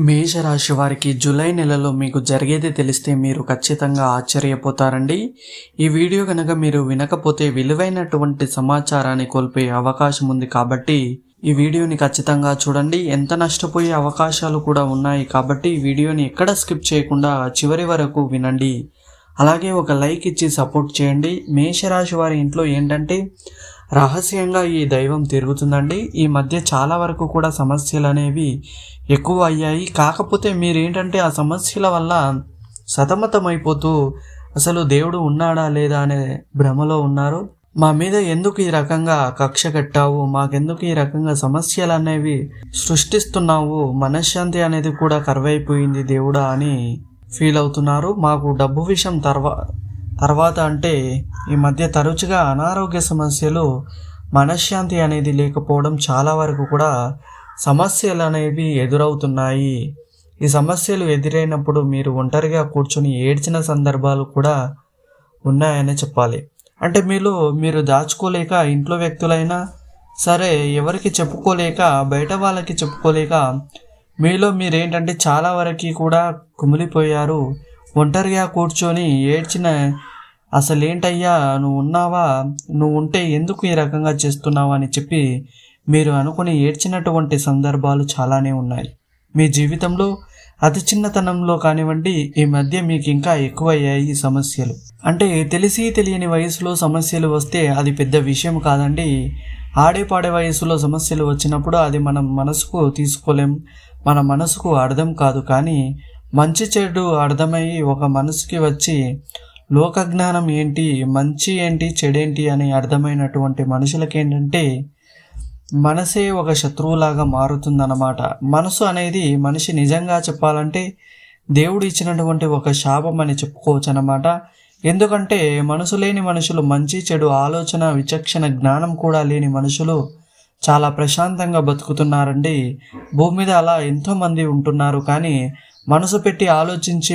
మేషరాశి వారికి జూలై నెలలో మీకు జరిగేది తెలిస్తే మీరు ఖచ్చితంగా ఆశ్చర్యపోతారండి. ఈ వీడియో కనుక మీరు వినకపోతే విలువైనటువంటి సమాచారాన్ని కోల్పోయే అవకాశం ఉంది కాబట్టి ఈ వీడియోని ఖచ్చితంగా చూడండి. ఎంత నష్టపోయే అవకాశాలు కూడా ఉన్నాయి కాబట్టి ఈ వీడియోని ఎక్కడ స్కిప్ చేయకుండా చివరి వరకు వినండి. అలాగే ఒక లైక్ ఇచ్చి సపోర్ట్ చేయండి. మేషరాశి వారి ఇంట్లో ఏంటంటే రహస్యంగా ఈ దైవం తిరుగుతుందండి. ఈ మధ్య చాలా వరకు కూడా సమస్యలు అనేవి ఎక్కువ అయ్యాయి. కాకపోతే మీరేంటంటే ఆ సమస్యల వల్ల సతమతమైపోతూ అసలు దేవుడు ఉన్నాడా లేదా అనే భ్రమలో ఉన్నారు. మా మీద ఎందుకు ఈ రకంగా కక్ష కట్టావు, మాకెందుకు ఈ రకంగా సమస్యలు అనేవి సృష్టిస్తున్నావు, మనశ్శాంతి అనేది కూడా కరువైపోయింది దేవుడా అని ఫీల్ అవుతున్నారు. మాకు డబ్బు విషయం తర్వాత అంటే ఈ మధ్య తరచుగా అనారోగ్య సమస్యలు, మనశ్శాంతి అనేది లేకపోవడం, చాలా వరకు కూడా సమస్యలు అనేవి ఎదురవుతున్నాయి. ఈ సమస్యలు ఎదురైనప్పుడు మీరు ఒంటరిగా కూర్చొని ఏడ్చిన సందర్భాలు కూడా ఉన్నాయని చెప్పాలి. అంటే మీరు దాచుకోలేక, ఇంట్లో వ్యక్తులైనా సరే ఎవరికి చెప్పుకోలేక, బయట వాళ్ళకి చెప్పుకోలేక మీరేంటంటే చాలా వరకు కూడా కుమిలిపోయారు. ఒంటరిగా కూర్చొని ఏడ్చిన, అసలేంటయ్యా నువ్వు ఉన్నావా, నువ్వు ఉంటే ఎందుకు ఈ రకంగా చేస్తున్నావు అని చెప్పి మీరు అనుకుని ఏడ్చినటువంటి సందర్భాలు చాలానే ఉన్నాయి. మీ జీవితంలో అతి చిన్నతనంలో కానివ్వండి, ఈ మధ్య మీకు ఇంకా ఎక్కువయ్యాయి ఈ సమస్యలు. అంటే తెలిసి తెలియని వయసులో సమస్యలు వస్తే అది పెద్ద విషయం కాదండి. ఆడేపాడే వయసులో సమస్యలు వచ్చినప్పుడు అది మనం మనసుకు తీసుకోలేం, మన మనసుకు అర్థం కాదు. కానీ మంచి చెడు అర్థమయ్యి ఒక మనసుకి వచ్చి లోకజ్ఞానం ఏంటి, మంచి ఏంటి, చెడేంటి అని అర్థమైనటువంటి మనుషులకి ఏంటంటే మనసే ఒక శత్రువులాగా మారుతుందన్నమాట. మనసు అనేది మనిషి నిజంగా చెప్పాలంటే దేవుడు ఇచ్చినటువంటి ఒక శాపం అని చెప్పుకోవచ్చు అన్నమాట. ఎందుకంటే మనసు లేని మనుషులు, మంచి చెడు ఆలోచన, విచక్షణ జ్ఞానం కూడా లేని మనుషులు చాలా ప్రశాంతంగా బతుకుతున్నారండి. భూమి మీద అలా ఎంతోమంది ఉంటున్నారు. కానీ మనసు పెట్టి ఆలోచించి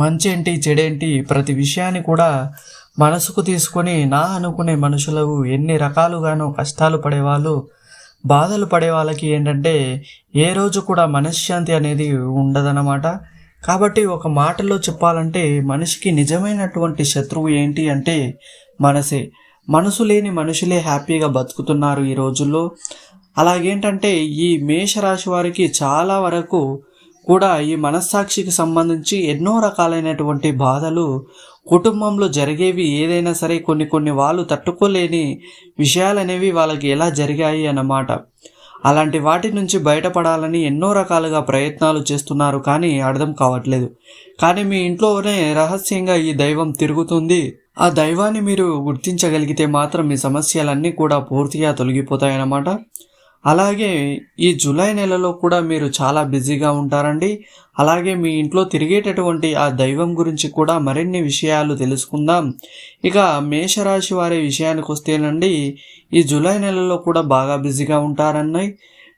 మంచి ఏంటి, చెడేంటి, ప్రతి విషయాన్ని కూడా మనసుకు తీసుకొని నా అనుకునే మనుషులు ఎన్ని రకాలుగానో కష్టాలు పడేవాళ్ళు, బాధలు పడే వాళ్ళకి ఏంటంటే ఏ రోజు కూడా మనశ్శాంతి అనేది ఉండదన్నమాట. కాబట్టి ఒక మాటలో చెప్పాలంటే మనిషికి నిజమైనటువంటి శత్రువు ఏంటి అంటే మనసే. మనసు లేని మనుషులే హ్యాపీగా బతుకుతున్నారు ఈ రోజుల్లో. అలాగేంటంటే ఈ మేషరాశి వారికి చాలా వరకు కూడా ఈ మనస్సాక్షికి సంబంధించి ఎన్నో రకాలైనటువంటి బాధలు కుటుంబంలో జరిగేవి ఏదైనా సరే కొన్ని వాళ్ళు తట్టుకోలేని విషయాలు అనేవి వాళ్ళకి ఎలా జరిగాయి అన్నమాట. అలాంటి వాటి నుంచి బయటపడాలని ఎన్నో రకాలుగా ప్రయత్నాలు చేస్తున్నారు, కానీ అర్థం కావట్లేదు. కానీ మీ ఇంట్లోనే రహస్యంగా ఈ దైవం తిరుగుతుంది. ఆ దైవాన్ని మీరు గుర్తించగలిగితే మాత్రం మీ సమస్యలన్నీ కూడా పూర్తిగా తొలగిపోతాయన్నమాట. అలాగే ఈ జూలై నెలలో కూడా మీరు చాలా బిజీగా ఉంటారండి. అలాగే మీ ఇంట్లో తిరిగేటటువంటి ఆ దైవం గురించి కూడా మరిన్ని విషయాలు తెలుసుకుందాం. ఇక మేషరాశి వారి విషయానికి వస్తేనండి, ఈ జూలై నెలలో కూడా బాగా బిజీగా ఉంటారన్నాయి.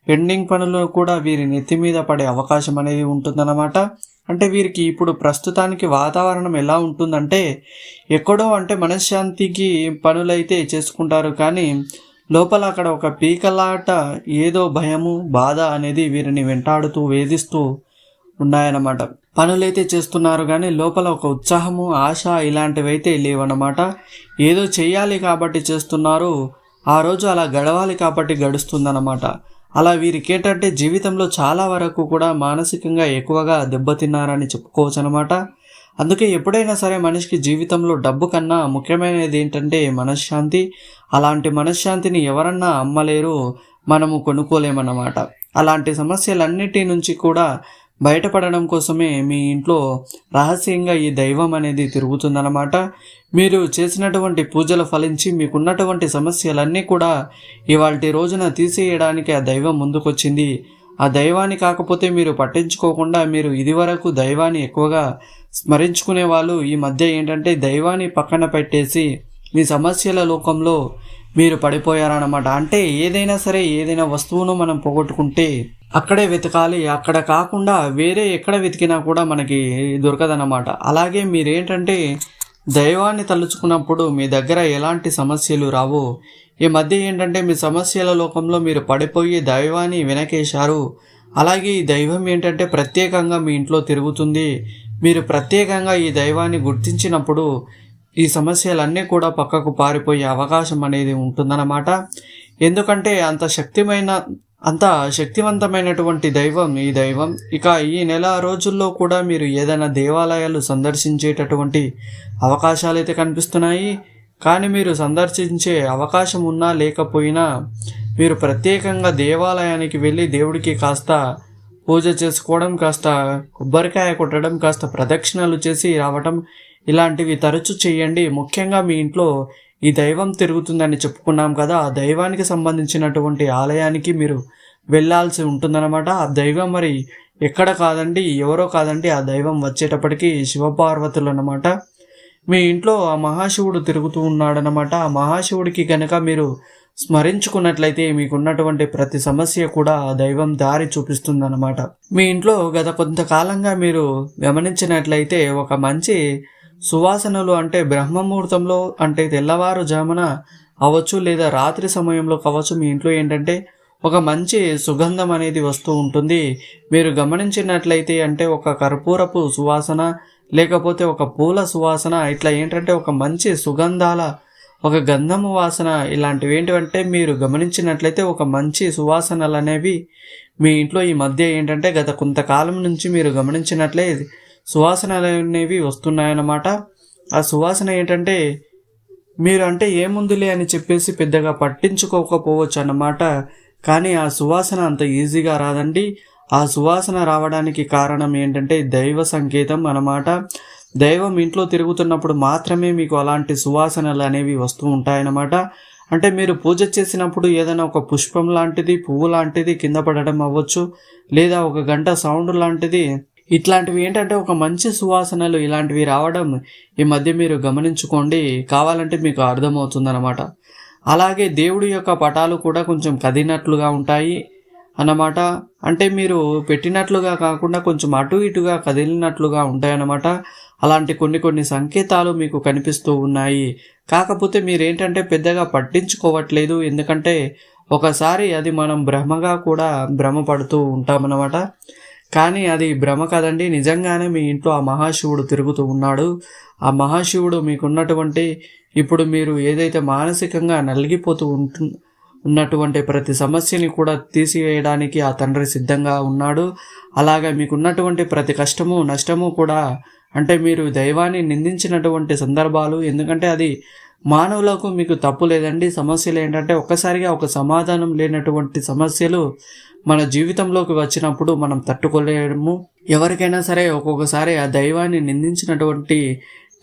పెండింగ్ పనులు కూడా వీరి నెత్తి మీద పడే అవకాశం అనేది ఉంటుందన్నమాట. అంటే వీరికి ఇప్పుడు ప్రస్తుతానికి వాతావరణం ఎలా ఉంటుందంటే ఎక్కడో అంటే మనశ్శాంతికి పనులైతే చేసుకుంటారు, కానీ లోపల అక్కడ ఒక పీకలాట, ఏదో భయము, బాధ అనేది వీరిని వెంటాడుతూ వేధిస్తూ ఉన్నాయన్నమాట. పనులైతే చేస్తున్నారు కానీ లోపల ఒక ఉత్సాహము, ఆశ ఇలాంటివి అయితే లేవన్నమాట. ఏదో చెయ్యాలి కాబట్టి చేస్తున్నారు, ఆ రోజు అలా గడవాలి కాబట్టి గడుస్తుందన్నమాట. అలా వీరికి ఏంటంటే జీవితంలో చాలా వరకు కూడా మానసికంగా ఎక్కువగా దెబ్బతిన్నారని చెప్పుకోవచ్చు అనమాట. అందుకే ఎప్పుడైనా సరే మనిషికి జీవితంలో డబ్బు కన్నా ముఖ్యమైనది ఏంటంటే మనశ్శాంతి. అలాంటి మనశ్శాంతిని ఎవరన్నా అమ్మలేరు, మనము కొనుక్కోలేమన్నమాట. అలాంటి సమస్యలన్నిటి నుంచి కూడా బయటపడడం కోసమే మీ ఇంట్లో రహస్యంగా ఈ దైవం అనేది తిరుగుతుందన్నమాట. మీరు చేసినటువంటి పూజలు ఫలించి మీకున్నటువంటి సమస్యలన్నీ కూడా ఇవాల్టి రోజున తీసేయడానికి ఆ దైవం ముందుకొచ్చింది. ఆ దైవాన్ని కాకపోతే మీరు పట్టించుకోకుండా మీరు ఇదివరకు దైవాన్ని ఎక్కువగా స్మరించుకునే వాళ్ళు ఈ మధ్య ఏంటంటే దైవాన్ని పక్కన పెట్టేసి మీ సమస్యల లోకంలో మీరు పడిపోయారన్నమాట. అంటే ఏదైనా సరే, ఏదైనా వస్తువును మనం పోగొట్టుకుంటే అక్కడే వెతకాలి, అక్కడ కాకుండా వేరే ఎక్కడ వెతికినా కూడా మనకి దొరకదన్నమాట. అలాగే మీరేంటంటే దైవాన్ని తలుచుకున్నప్పుడు మీ దగ్గర ఎలాంటి సమస్యలు రావు. ఈ మధ్య ఏంటంటే మీ సమస్యల లోకంలో మీరు పడిపోయి దైవాన్ని వెనకేశారు. అలాగే ఈ దైవం ఏంటంటే ప్రత్యేకంగా మీ ఇంట్లో తిరుగుతుంది. మీరు ప్రత్యేకంగా ఈ దైవాన్ని గుర్తించినప్పుడు ఈ సమస్యలన్నీ కూడా పక్కకు పారిపోయే అవకాశం అనేది ఉంటుందన్నమాట. ఎందుకంటే అంత శక్తివంతమైనటువంటి దైవం ఈ దైవం. ఇక ఈ నెల రోజుల్లో కూడా మీరు ఏదైనా దేవాలయాలు సందర్శించేటటువంటి అవకాశాలు అయితే కనిపిస్తున్నాయి. కానీ మీరు సందర్శించే అవకాశం ఉన్నా లేకపోయినా మీరు ప్రత్యేకంగా దేవాలయానికి వెళ్ళి దేవుడికి కాస్త పూజ చేసుకోవడం, కాస్త కొబ్బరికాయ కొట్టడం, కాస్త ప్రదక్షిణలు చేసి రావటం ఇలాంటివి తరచూ చేయండి. ముఖ్యంగా మీ ఇంట్లో ఈ దైవం తిరుగుతుందని చెప్పుకున్నాం కదా, ఆ దైవానికి సంబంధించినటువంటి ఆలయానికి మీరు వెళ్ళాల్సి ఉంటుందన్నమాట. ఆ దైవం మరి ఎక్కడ కాదండి, ఎవరో కాదండి, ఆ దైవం వచ్చేటప్పటికి శివపార్వతులు అన్నమాట. మీ ఇంట్లో ఆ మహాశివుడు తిరుగుతూ ఉన్నాడనమాట. ఆ మహాశివుడికి కనుక మీరు స్మరించుకున్నట్లయితే మీకున్నటువంటి ప్రతి సమస్య కూడా ఆ దైవం దారి చూపిస్తుందన్నమాట. మీ ఇంట్లో గత కొంతకాలంగా మీరు గమనించినట్లయితే ఒక మంచి సువాసనలు అంటే బ్రహ్మముహూర్తంలో అంటే తెల్లవారుజామున అవ్వచ్చు లేదా రాత్రి సమయంలో కావచ్చు, మీ ఇంట్లో ఏంటంటే ఒక మంచి సుగంధం అనేది వస్తూ ఉంటుంది. మీరు గమనించినట్లయితే అంటే ఒక కర్పూరపు సువాసన లేకపోతే ఒక పూల సువాసన, ఇట్లా ఏంటంటే ఒక మంచి సుగంధాల ఒక గంధము వాసన ఇలాంటివి ఏంటంటే మీరు గమనించినట్లయితే ఒక మంచి సువాసనలు అనేవి మీ ఇంట్లో ఈ మధ్య ఏంటంటే గత కొంతకాలం నుంచి మీరు గమనించినట్లే సువాసనలు అనేవి వస్తున్నాయన్నమాట. ఆ సువాసన ఏంటంటే మీరు అంటే ఏముందిలే అని చెప్పేసి పెద్దగా పట్టించుకోకపోవచ్చు అన్నమాట. కానీ ఆ సువాసన అంత ఈజీగా రాదండి. ఆ సువాసన రావడానికి కారణం ఏంటంటే దైవ సంకేతం అన్నమాట. దైవం ఇంట్లో తిరుగుతున్నప్పుడు మాత్రమే మీకు అలాంటి సువాసనలు అనేవి వస్తూ ఉంటాయన్నమాట. అంటే మీరు పూజ చేసినప్పుడు ఏదైనా ఒక పుష్పం లాంటిది, పువ్వు లాంటిది కింద పడడం అవ్వచ్చు, లేదా ఒక గంట సౌండ్ లాంటిది, ఇట్లాంటివి ఏంటంటే ఒక మంచి సువాసనలు ఇలాంటివి రావడం ఈ మధ్య మీరు గమనించుకోండి, కావాలంటే మీకు అర్థమవుతుందన్నమాట. అలాగే దేవుడి యొక్క పటాలు కూడా కొంచెం కదిలినట్లుగా ఉంటాయి అన్నమాట. అంటే మీరు పెట్టినట్లుగా కాకుండా కొంచెం అటు ఇటుగా కదిలినట్లుగా ఉంటాయన్నమాట. అలాంటి కొన్ని సంకేతాలు మీకు కనిపిస్తూ ఉన్నాయి. కాకపోతే మీరేంటంటే పెద్దగా పట్టించుకోవట్లేదు. ఎందుకంటే ఒకసారి అది మనం భ్రమగా కూడా భ్రమపడుతూ ఉంటామన్నమాట. కానీ అది భ్రమ కదండి, నిజంగానే మీ ఇంట్లో ఆ మహాశివుడు తిరుగుతూ ఉన్నాడు. ఆ మహాశివుడు మీకున్నటువంటి ఇప్పుడు మీరు ఏదైతే మానసికంగా నలిగిపోతూ ఉన్నటువంటి ప్రతి సమస్యని కూడా తీసివేయడానికి ఆ తండ్రి సిద్ధంగా ఉన్నాడు. అలాగే మీకున్నటువంటి ప్రతి కష్టము నష్టము కూడా అంటే మీరు దైవాన్ని నిందించినటువంటి సందర్భాలు, ఎందుకంటే అది మానవులకు మీకు తప్పు లేదండి. సమస్యలు ఏంటంటే ఒక్కసారిగా ఒక సమాధానం లేనటువంటి సమస్యలు మన జీవితంలోకి వచ్చినప్పుడు మనం తట్టుకోలేము. ఎవరికైనా సరే ఒక్కొక్కసారి ఆ దైవాన్ని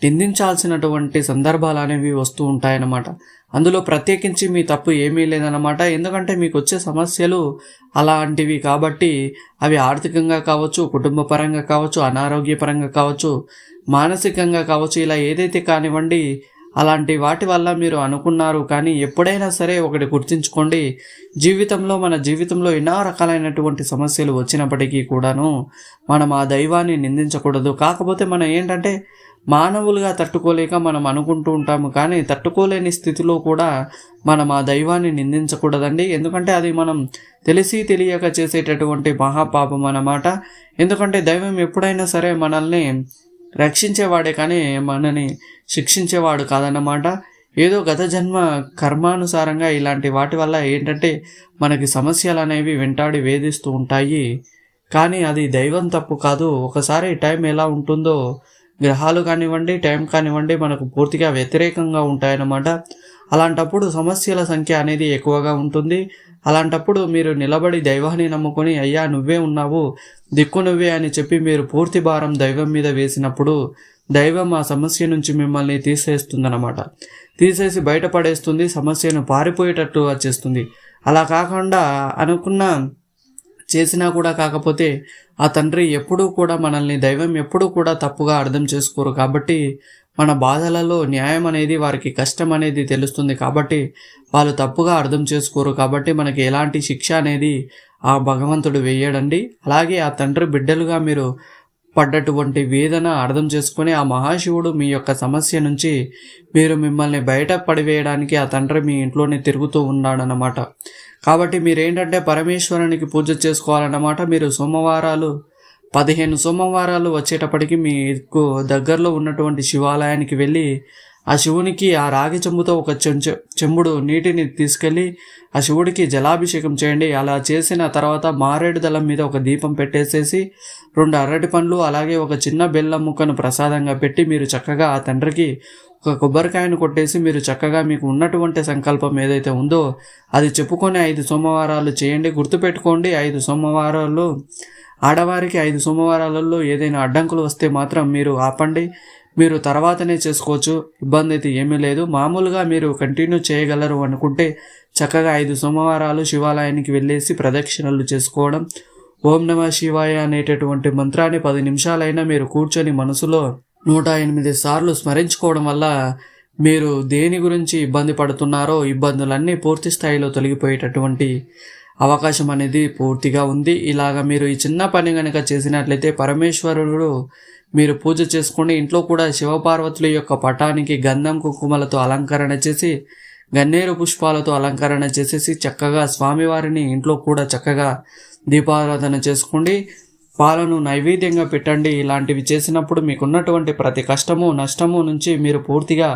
నిందించాల్సినటువంటి సందర్భాలు అనేవి వస్తూ ఉంటాయన్నమాట. అందులో ప్రత్యేకించి మీ తప్పు ఏమీ లేదన్నమాట. ఎందుకంటే మీకు వచ్చే సమస్యలు అలాంటివి కాబట్టి అవి ఆర్థికంగా కావచ్చు, కుటుంబ పరంగా కావచ్చు, అనారోగ్యపరంగా కావచ్చు, మానసికంగా కావచ్చు, ఇలా ఏదైతే కానివ్వండి అలాంటి వాటి వల్ల మీరు అనుకున్నారు. కానీ ఎప్పుడైనా సరే ఒకటి గుర్తుంచుకోండి, మన జీవితంలో ఎన్నో రకాలైనటువంటి సమస్యలు వచ్చినప్పటికీ కూడాను మనం ఆ దైవాన్ని నిందించకూడదు. కాకపోతే మనం ఏంటంటే మానవులుగా తట్టుకోలేక మనం అనుకుంటూ ఉంటాము, కానీ తట్టుకోలేని స్థితిలో కూడా మనం ఆ దైవాన్ని నిందించకూడదండి. ఎందుకంటే అది మనం తెలియక చేసేటటువంటి మహాపాపం అన్నమాట. ఎందుకంటే దైవం ఎప్పుడైనా సరే మనల్ని రక్షించేవాడే కానీ మనని శిక్షించేవాడు కాదన్నమాట. ఏదో గత జన్మ కర్మానుసారంగా ఇలాంటి వాటి వల్ల ఏంటంటే మనకి సమస్యలు అనేవి వెంటాడి వేధిస్తూ ఉంటాయి. కానీ అది దైవం తప్పు కాదు. ఒకసారి టైం ఎలా ఉంటుందో గ్రహాలు కానివ్వండి, టైం కానివ్వండి మనకు పూర్తిగా వ్యతిరేకంగా ఉంటాయన్నమాట. అలాంటప్పుడు సమస్యల సంఖ్య అనేది ఎక్కువగా ఉంటుంది. అలాంటప్పుడు మీరు నిలబడి దైవాన్ని నమ్ముకొని అయ్యా నువ్వే ఉన్నావు, దిక్కు నువ్వే అని చెప్పి మీరు పూర్తి భారం దైవం మీద వేసినప్పుడు దైవం ఆ సమస్య నుంచి మిమ్మల్ని తీసేస్తుందన్నమాట. తీసేసి బయటపడేస్తుంది, సమస్యను పారిపోయేటట్లుగా చేస్తుంది. అలా కాకుండా చేసినా కూడా కాకపోతే ఆ తండ్రి ఎప్పుడూ కూడా మనల్ని దైవం ఎప్పుడూ కూడా తప్పుగా అర్థం చేసుకోరు. కాబట్టి మన బాధలలో న్యాయం అనేది వారికి కష్టం అనేది తెలుస్తుంది. కాబట్టి వాళ్ళు తప్పుగా అర్థం చేసుకోరు. కాబట్టి మనకి ఎలాంటి శిక్ష అనేది ఆ భగవంతుడు వేయడండి. అలాగే ఆ తండ్రి బిడ్డలుగా మీరు పడ్డటువంటి వేదన అర్థం చేసుకుని ఆ మహాశివుడు మీ యొక్క సమస్య నుంచి మిమ్మల్ని బయట పడివేయడానికి ఆ తండ్రి మీ ఇంట్లోనే తిరుగుతూ ఉన్నాడన్నమాట. కాబట్టి మీరేంటంటే పరమేశ్వరునికి పూజ చేసుకోవాలన్నమాట. మీరు 15 సోమవారాలు వచ్చేటప్పటికి మీకు దగ్గరలో ఉన్నటువంటి శివాలయానికి వెళ్ళి ఆ శివునికి ఆ రాగి చెంబుతో ఒక చెంబుడు నీటిని తీసుకెళ్ళి ఆ శివుడికి జలాభిషేకం చేయండి. అలా చేసిన తర్వాత మారేడు దళం మీద ఒక దీపం పెట్టేసేసి 2 అరటి పండ్లు అలాగే ఒక చిన్న బెల్లం ముక్కను ప్రసాదంగా పెట్టి మీరు చక్కగా ఆ తండ్రికి ఒక కొబ్బరికాయను కొట్టేసి మీరు చక్కగా మీకు ఉన్నటువంటి సంకల్పం ఏదైతే ఉందో అది చెప్పుకొని 5 సోమవారాలు చేయండి. గుర్తుపెట్టుకోండి, 5 సోమవారాలు ఆడవారికి 5 సోమవారాలలో ఏదైనా అడ్డంకులు వస్తే మాత్రం మీరు ఆపండి. మీరు తర్వాతనే చేసుకోవచ్చు, ఇబ్బంది అయితే ఏమీ లేదు. మామూలుగా మీరు కంటిన్యూ చేయగలరు అనుకుంటే చక్కగా 5 సోమవారాలు శివాలయానికి వెళ్ళేసి ప్రదక్షిణలు చేసుకోవడం, ఓం నమః శివాయ అనేటటువంటి మంత్రాన్ని 10 నిమిషాలైనా మీరు కూర్చొని మనసులో 108 సార్లు స్మరించుకోవడం వల్ల మీరు దేని గురించి ఇబ్బంది పడుతున్నారో ఇబ్బందులన్నీ పూర్తి స్థాయిలో తొలగిపోయేటటువంటి అవకాశం అనేది పూర్తిగా ఉంది. ఇలాగ మీరు ఈ చిన్న పని కనుక చేసినట్లయితే పరమేశ్వరుడు మీరు పూజ చేసుకుని ఇంట్లో కూడా శివపార్వతుల యొక్క పటానికి గంధం కుంకుమలతో అలంకరణ చేసి గన్నేరు పుష్పాలతో అలంకరణ చేసేసి చక్కగా స్వామివారిని ఇంట్లో కూడా చక్కగా దీపారాధన చేసుకోండి. పాలను నైవేద్యంగా పెట్టండి. ఇలాంటివి చేసినప్పుడు మీకున్నటువంటి ప్రతి కష్టము నష్టము నుంచి మీరు పూర్తిగా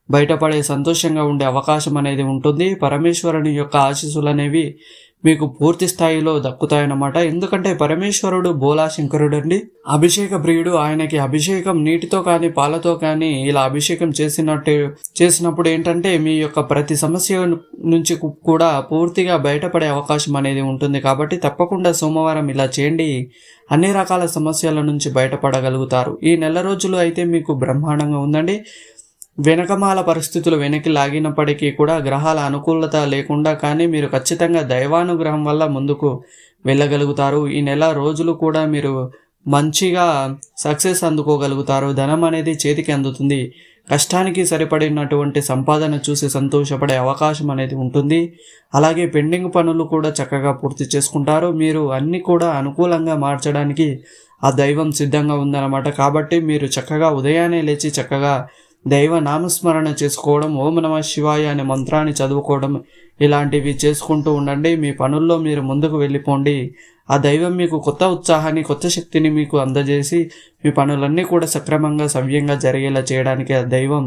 బయటపడే సంతోషంగా ఉండే అవకాశం అనేది ఉంటుంది. పరమేశ్వరుని యొక్క ఆశీస్సులు అనేవి మీకు పూర్తి స్థాయిలో దక్కుతాయన్నమాట. ఎందుకంటే పరమేశ్వరుడు బోలా శంకరుడు అండి, అభిషేక ప్రియుడు. ఆయనకి అభిషేకం నీటితో కానీ పాలతో కానీ ఇలా అభిషేకం చేసినప్పుడు ఏంటంటే మీ యొక్క ప్రతి సమస్య నుంచి కూడా పూర్తిగా బయటపడే అవకాశం అనేది ఉంటుంది. కాబట్టి తప్పకుండా సోమవారం ఇలా చేయండి, అన్ని రకాల సమస్యల నుంచి బయటపడగలుగుతారు. ఈ నెల రోజులు అయితే మీకు బ్రహ్మాండంగా ఉందండి. వెనకమాల పరిస్థితులు వెనక్కి లాగినప్పటికీ కూడా గ్రహాల అనుకూలత లేకుండా కానీ మీరు ఖచ్చితంగా దైవానుగ్రహం వల్ల ముందుకు వెళ్ళగలుగుతారు. ఈ నెల రోజులు కూడా మీరు మంచిగా సక్సెస్ అందుకోగలుగుతారు. ధనం అనేది చేతికి అందుతుంది. కష్టానికి సరిపడినటువంటి సంపాదన చూసి సంతోషపడే అవకాశం అనేది ఉంటుంది. అలాగే పెండింగ్ పనులు కూడా చక్కగా పూర్తి చేసుకుంటారు. మీరు అన్ని కూడా అనుకూలంగా మార్చడానికి ఆ దైవం సిద్ధంగా ఉందన్నమాట. కాబట్టి మీరు చక్కగా ఉదయాన్నే లేచి చక్కగా దైవ నామస్మరణ చేసుకోవడం, ఓం నమః శివాయ అనే మంత్రాన్ని చదువుకోవడం ఇలాంటివి చేసుకుంటూ ఉండండి. మీ పనుల్లో మీరు ముందుకు వెళ్ళిపోండి. ఆ దైవం మీకు కొత్త ఉత్సాహాన్ని కొత్త శక్తిని మీకు అందజేసి మీ పనులన్నీ కూడా సక్రమంగా సవ్యంగా జరిగేలా చేయడానికి ఆ దైవం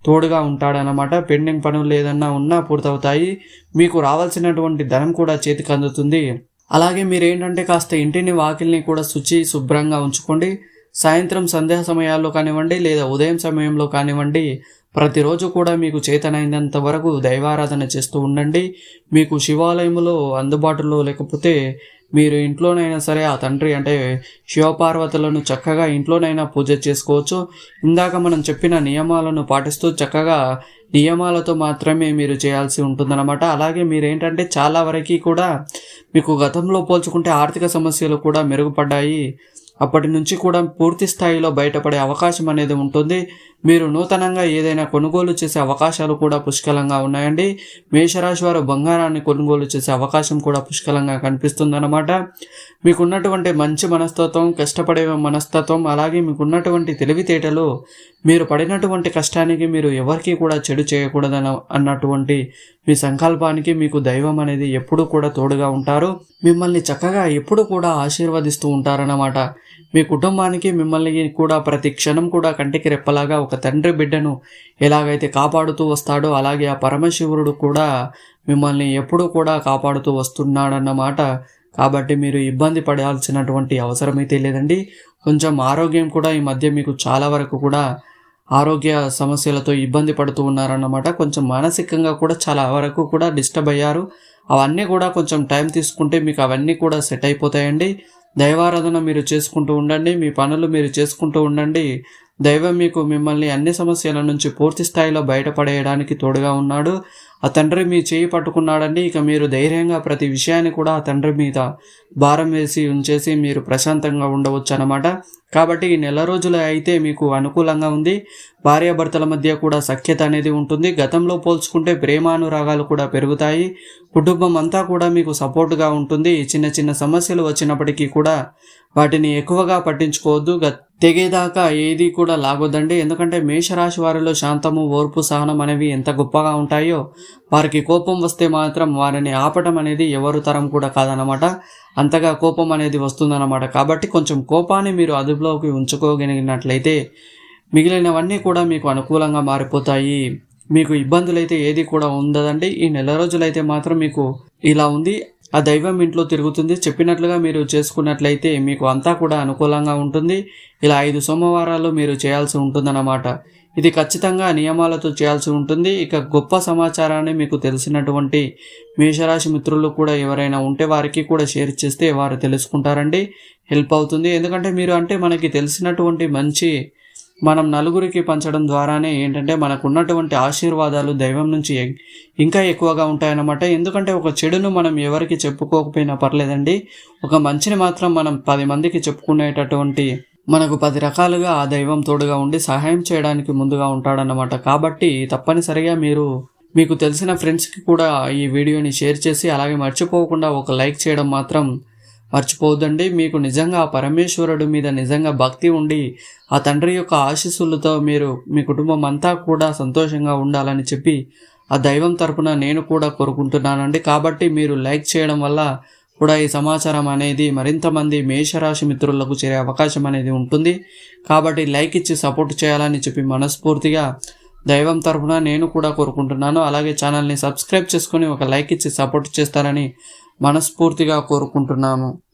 తోడుగా ఉంటాడనమాట. పెండింగ్ పనులు ఏదన్నా ఉన్నా పూర్తవుతాయి. మీకు రావాల్సినటువంటి ధనం కూడా చేతికి అందుతుంది. అలాగే మీరేంటంటే కాస్త ఇంటిని వాకిల్ని కూడా శుభ్రంగా ఉంచుకోండి. సాయంత్రం సంధ్యా సమయాల్లో కానివ్వండి లేదా ఉదయం సమయంలో కానివ్వండి ప్రతిరోజు కూడా మీకు చేతనైనంత వరకు దైవారాధన చేస్తూ ఉండండి. మీకు శివాలయంలో అందుబాటులో లేకపోతే మీరు ఇంట్లోనైనా సరే ఆ తండ్రి అంటే శివపార్వతులను చక్కగా ఇంట్లోనైనా పూజ చేసుకోవచ్చు. ఇందాక మనం చెప్పిన నియమాలను పాటిస్తూ చక్కగా నియమాలతో మాత్రమే మీరు చేయాల్సి ఉంటుందన్నమాట. అలాగే మీరేంటంటే చాలా వరకు కూడా మీకు గతంలో పోల్చుకుంటే ఆర్థిక సమస్యలు కూడా మెరుగుపడ్డాయి. అప్పటి నుంచి కూడా పూర్తి స్థాయిలో బయటపడే అవకాశం అనేది ఉంటుంది. మీరు నూతనంగా ఏదైనా కొనుగోలు చేసే అవకాశాలు కూడా పుష్కలంగా ఉన్నాయండి. మేషరాశి వారు బంగారాన్ని కొనుగోలు చేసే అవకాశం కూడా పుష్కలంగా కనిపిస్తుందన్నమాట. మీకున్నటువంటి మంచి మనస్తత్వం, కష్టపడే మనస్తత్వం, అలాగే మీకున్నటువంటి తెలివితేటలు, మీరు పడినటువంటి కష్టానికి మీరు ఎవరికి కూడా చెడు చేయకూడదని అన్నటువంటి మీ సంకల్పానికి మీకు దైవం అనేది ఎప్పుడు కూడా తోడుగా ఉంటారు. మిమ్మల్ని చక్కగా ఎప్పుడు కూడా ఆశీర్వదిస్తూ ఉంటారన్నమాట. మీ కుటుంబానికి మిమ్మల్ని కూడా ప్రతి క్షణం కూడా కంటికి రెప్పలాగా ఒక తండ్రి బిడ్డను ఎలాగైతే కాపాడుతూ వస్తాడో అలాగే ఆ పరమశివుడు కూడా మిమ్మల్ని ఎప్పుడూ కూడా కాపాడుతూ వస్తున్నాడన్నమాట. కాబట్టి మీరు ఇబ్బంది పడాల్సినటువంటి అవసరమైతే లేదండి. కొంచెం ఆరోగ్యం కూడా ఈ మధ్య మీకు చాలా వరకు కూడా ఆరోగ్య సమస్యలతో ఇబ్బంది పడుతూ ఉన్నారన్నమాట. కొంచెం మానసికంగా కూడా చాలా వరకు కూడా డిస్టర్బ్ అయ్యారు. అవన్నీ కూడా కొంచెం టైం తీసుకుంటే మీకు అవన్నీ కూడా సెట్ అయిపోతాయండి. దైవారాధన మీరు చేసుకుంటూ ఉండండి, మీ పనులు మీరు చేసుకుంటూ ఉండండి. దైవం మీకు మిమ్మల్ని అన్ని సమస్యల నుంచి పూర్తి స్థాయిలో బయటపడేయడానికి తోడుగా ఉన్నాడు. ఆ తండ్రి మీ చేయి పట్టుకున్నాడండి. ఇక మీరు ధైర్యంగా ప్రతి విషయాన్ని కూడా ఆ తండ్రి మీద భారం వేసి ఉంచేసి మీరు ప్రశాంతంగా ఉండవచ్చు అన్నమాట. కాబట్టి ఈ నెల రోజులు అయితే మీకు అనుకూలంగా ఉంది. భార్యాభర్తల మధ్య కూడా సఖ్యత అనేది ఉంటుంది. గతంలో పోల్చుకుంటే ప్రేమానురాగాలు కూడా పెరుగుతాయి. కుటుంబం అంతా కూడా మీకు సపోర్ట్గా ఉంటుంది. చిన్న చిన్న సమస్యలు వచ్చినప్పటికీ కూడా వాటిని ఎక్కువగా పట్టించుకోవద్దు. తెగేదాకా ఏది కూడా లాగొద్దండి. ఎందుకంటే మేషరాశి వారిలో శాంతము, ఓర్పు, సహనం అనేవి ఎంత గొప్పగా ఉంటాయో వారికి కోపం వస్తే మాత్రం వారిని ఆపటం అనేది ఎవరు తరం కూడా కాదనమాట. అంతగా కోపం అనేది వస్తుందన్నమాట. కాబట్టి కొంచెం కోపాన్ని మీరు అదుపులోకి ఉంచుకోగలిగినట్లయితే మిగిలినవన్నీ కూడా మీకు అనుకూలంగా మారిపోతాయి. మీకు ఇబ్బందులైతే ఏది కూడా ఉండదండి. ఈ నెల రోజులైతే మాత్రం మీకు ఇలా ఉంది. ఆ దైవం ఇంట్లో తిరుగుతుంది. చెప్పినట్లుగా మీరు చేసుకున్నట్లయితే మీకు అంతా కూడా అనుకూలంగా ఉంటుంది. ఇలా 5 సోమవారాలు మీరు చేయాల్సి ఉంటుందన్నమాట. ఇది ఖచ్చితంగా నియమాలతో చేయాల్సి ఉంటుంది. ఇక గొప్ప సమాచారాన్ని మీకు తెలిసినటువంటి మేషరాశి మిత్రులు కూడా ఎవరైనా ఉంటే వారికి కూడా షేర్ చేస్తే వారు తెలుసుకుంటారండి. హెల్ప్ అవుతుంది. ఎందుకంటే మీరు అంటే మనకి తెలిసినటువంటి మంచి మనం నలుగురికి పంచడం ద్వారానే ఏంటంటే మనకు ఉన్నటువంటి ఆశీర్వాదాలు దైవం నుంచి ఇంకా ఎక్కువగా ఉంటాయన్నమాట. ఎందుకంటే ఒక చెడును మనం ఎవరికి చెప్పుకోకపోయినా పర్లేదండి, ఒక మంచిని మాత్రం మనం 10 మందికి చెప్పుకునేటటువంటి మనకు 10 రకాలుగా ఆ దైవం తోడుగా ఉండి సహాయం చేయడానికి ముందుగా ఉంటాడన్నమాట. కాబట్టి తప్పనిసరిగా మీకు తెలిసిన ఫ్రెండ్స్కి కూడా ఈ వీడియోని షేర్ చేసి అలాగే మర్చిపోకుండా ఒక లైక్ చేయడం మాత్రం మర్చిపోవద్దండి. మీకు నిజంగా ఆ పరమేశ్వరుడు మీద నిజంగా భక్తి ఉండి ఆ తండ్రి యొక్క ఆశీస్సులతో మీరు మీ కుటుంబం అంతా కూడా సంతోషంగా ఉండాలని చెప్పి ఆ దైవం తరపున నేను కూడా కోరుకుంటున్నానండి. కాబట్టి మీరు లైక్ చేయడం వల్ల కూడా ఈ సమాచారం అనేది మరింత మంది మేషరాశి మిత్రులకు చేరే అవకాశం అనేది ఉంటుంది. కాబట్టి లైక్ ఇచ్చి సపోర్ట్ చేయాలని చెప్పి మనస్ఫూర్తిగా దైవం తరపున నేను కూడా కోరుకుంటున్నాను. అలాగే ఛానల్ని సబ్స్క్రైబ్ చేసుకొని ఒక లైక్ ఇచ్చి సపోర్ట్ చేస్తారని మనస్ఫూర్తిగా కోరుకుంటున్నాను.